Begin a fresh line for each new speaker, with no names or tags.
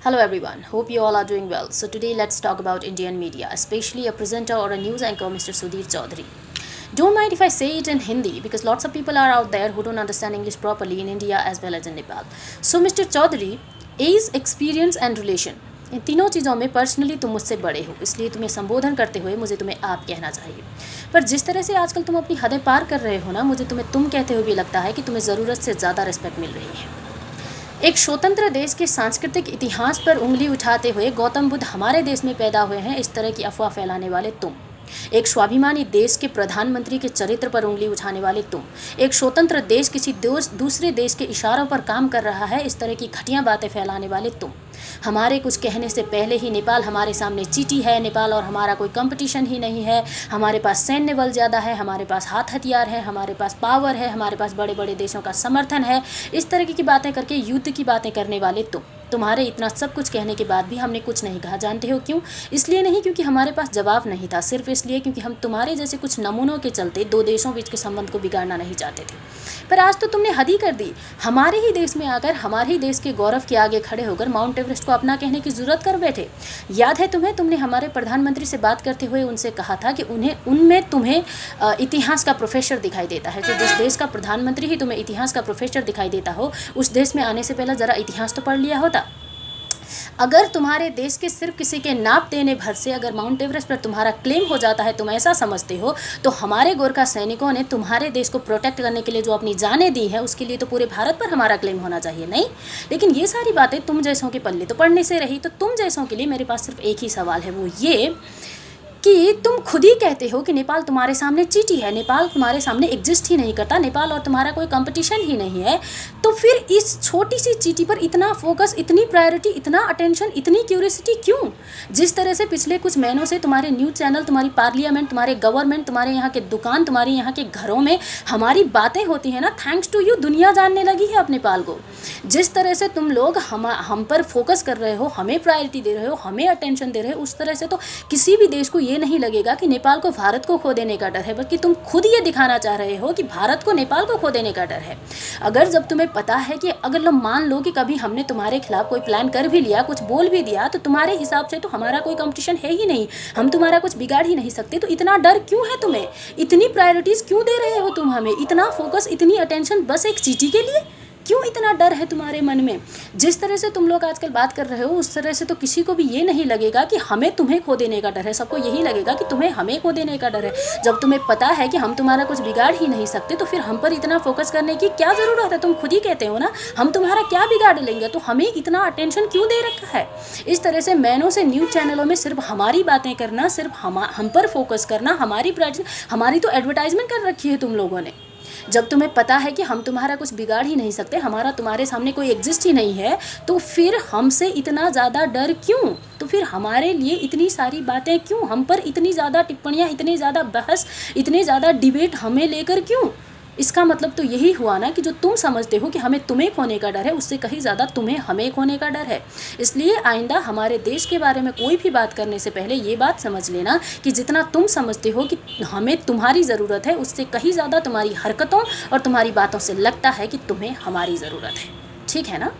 Hello everyone, hope you all are doing well. So today let's talk about Indian media, especially a presenter or a news anchor, Mr. Sudhir Chaudhary. Don't mind if I say it in Hindi because lots of people are out there who don't understand English properly in India as well as in Nepal. So Mr. Chaudhary, age, experience and relation, इन तीनों चीज़ों में personally तुम मुझसे बड़े हो, इसलिए तुम्हें संबोधन करते हुए मुझे तुम्हें आप कहना चाहिए। पर जिस तरह से आजकल तुम अपनी हदें पार कर रहे हो ना, मुझे तुम्हें तुम कहते हुए भी लगता है कि तुम्हें ज़रूरत से ज़्यादा रिस्पेक्ट मिल रही है। एक स्वतंत्र देश के सांस्कृतिक इतिहास पर उंगली उठाते हुए गौतम बुद्ध हमारे देश में पैदा हुए हैं, इस तरह की अफवाह फैलाने वाले तुम। एक स्वाभिमानी देश के प्रधानमंत्री के चरित्र पर उंगली उठाने वाले तुम। एक स्वतंत्र देश किसी दूसरे देश के इशारों पर काम कर रहा है, इस तरह की घटिया बातें फैलाने वाले तुम। हमारे कुछ कहने से पहले ही नेपाल हमारे सामने चीटी है, नेपाल और हमारा कोई कंपटीशन ही नहीं है, हमारे पास सैन्य बल ज़्यादा है, हमारे पास हाथ हथियार है, हमारे पास पावर है, हमारे पास बड़े बड़े देशों का समर्थन है, इस तरह की बातें करके युद्ध की बातें करने वाले तुम्हारे इतना सब कुछ कहने के बाद भी हमने कुछ नहीं कहा। जानते हो क्यों? इसलिए नहीं क्योंकि हमारे पास जवाब नहीं था, सिर्फ इसलिए क्योंकि हम तुम्हारे जैसे कुछ नमूनों के चलते दो देशों बीच के संबंध को बिगाड़ना नहीं चाहते थे। पर आज तो तुमने हद ही कर दी। हमारे ही देश में आकर हमारे ही देश के गौरव के आगे खड़े होकर माउंट एवरेस्ट को अपना कहने की जरूरत कर बैठे। याद है तुम्हें, तुमने हमारे प्रधानमंत्री से बात करते हुए उनसे कहा था कि उनमें तुम्हें इतिहास का प्रोफेसर दिखाई देता है। जो जिस देश का प्रधानमंत्री ही तुम्हें इतिहास का प्रोफेसर दिखाई देता हो, उस देश में आने से पहले ज़रा इतिहास तो पढ़ लिया होता। अगर तुम्हारे देश के सिर्फ किसी के नाप देने भर से अगर माउंट एवरेस्ट पर तुम्हारा क्लेम हो जाता है, तुम ऐसा समझते हो, तो हमारे गोरखा सैनिकों ने तुम्हारे देश को प्रोटेक्ट करने के लिए जो अपनी जानें दी है, उसके लिए तो पूरे भारत पर हमारा क्लेम होना चाहिए, नहीं? लेकिन ये सारी बातें तुम जैसों के पल्ले तो पढ़ने से रही। तो तुम जैसों के लिए मेरे पास सिर्फ एक ही सवाल है, वो ये कि तुम खुद ही कहते हो कि नेपाल तुम्हारे सामने चीटी है, नेपाल तुम्हारे सामने एग्जिस्ट ही नहीं करता, नेपाल और तुम्हारा कोई कंपटीशन ही नहीं है। तो फिर इस छोटी सी चीटी पर इतना फोकस, इतनी प्रायोरिटी, इतना अटेंशन, इतनी क्यूरियोसिटी क्यों? जिस तरह से पिछले कुछ महीनों से तुम्हारे न्यूज़ चैनल, तुम्हारी पार्लियामेंट, तुम्हारे गवर्नमेंट, तुम्हारे यहाँ के दुकान, तुम्हारे यहाँ के घरों में हमारी बातें होती हैं ना, थैंक्स टू यू दुनिया जानने लगी है अब नेपाल को। जिस तरह से तुम लोग हम पर फोकस कर रहे हो, हमें प्रायोरिटी दे रहे हो, हमें अटेंशन दे रहे हो, उस तरह से तो किसी भी देश को ये नहीं लगेगा कि नेपाल को भारत को खो देने का डर है, बल्कि तुम खुद ये दिखाना चाह रहे हो कि भारत को नेपाल को खो देने का डर है। अगर जब तुम्हें पता है कि अगर मान लो कि कभी हमने तुम्हारे खिलाफ कोई प्लान कर भी लिया, कुछ बोल भी दिया, तो तुम्हारे हिसाब से तो हमारा कोई कंपटीशन है ही नहीं, हम तुम्हारा कुछ बिगाड़ ही नहीं सकते। तो इतना डर क्यों है तुम्हें? इतनी प्रायोरिटीज़ क्यों दे रहे हो तुम हमें? इतना फोकस, इतनी अटेंशन बस एक चीटी के लिए? क्यों इतना डर है तुम्हारे मन में? जिस तरह से तुम लोग आजकल बात कर रहे हो, उस तरह से तो किसी को भी ये नहीं लगेगा कि हमें तुम्हें खो देने का डर है। सबको यही लगेगा कि तुम्हें हमें खो देने का डर है। जब तुम्हें पता है कि हम तुम्हारा कुछ बिगाड़ ही नहीं सकते, तो फिर हम पर इतना फोकस करने की क्या ज़रूरत है? तुम खुद ही कहते हो ना, हम तुम्हारा क्या बिगाड़ लेंगे, तो हमें इतना अटेंशन क्यों दे रखा है? इस तरह से महीनों से न्यूज़ चैनलों में सिर्फ हमारी बातें करना, सिर्फ हम पर फोकस करना, हमारी तो एडवर्टाइजमेंट कर रखी है तुम लोगों ने। जब तुम्हें पता है कि हम तुम्हारा कुछ बिगाड़ ही नहीं सकते, हमारा तुम्हारे सामने कोई एग्जिस्ट ही नहीं है, तो फिर हमसे इतना ज़्यादा डर क्यों? तो फिर हमारे लिए इतनी सारी बातें क्यों? हम पर इतनी ज़्यादा टिप्पणियाँ, इतनी ज़्यादा बहस, इतने ज़्यादा डिबेट हमें लेकर क्यों? इसका मतलब तो यही हुआ ना कि जो तुम समझते हो कि हमें तुम्हें खोने का डर है, उससे कहीं ज़्यादा तुम्हें हमें खोने का डर है। इसलिए आइंदा हमारे देश के बारे में कोई भी बात करने से पहले ये बात समझ लेना कि जितना तुम समझते हो कि हमें तुम्हारी ज़रूरत है, उससे कहीं ज़्यादा तुम्हारी हरकतों और तुम्हारी बातों से लगता है कि तुम्हें हमारी ज़रूरत है। ठीक है ना?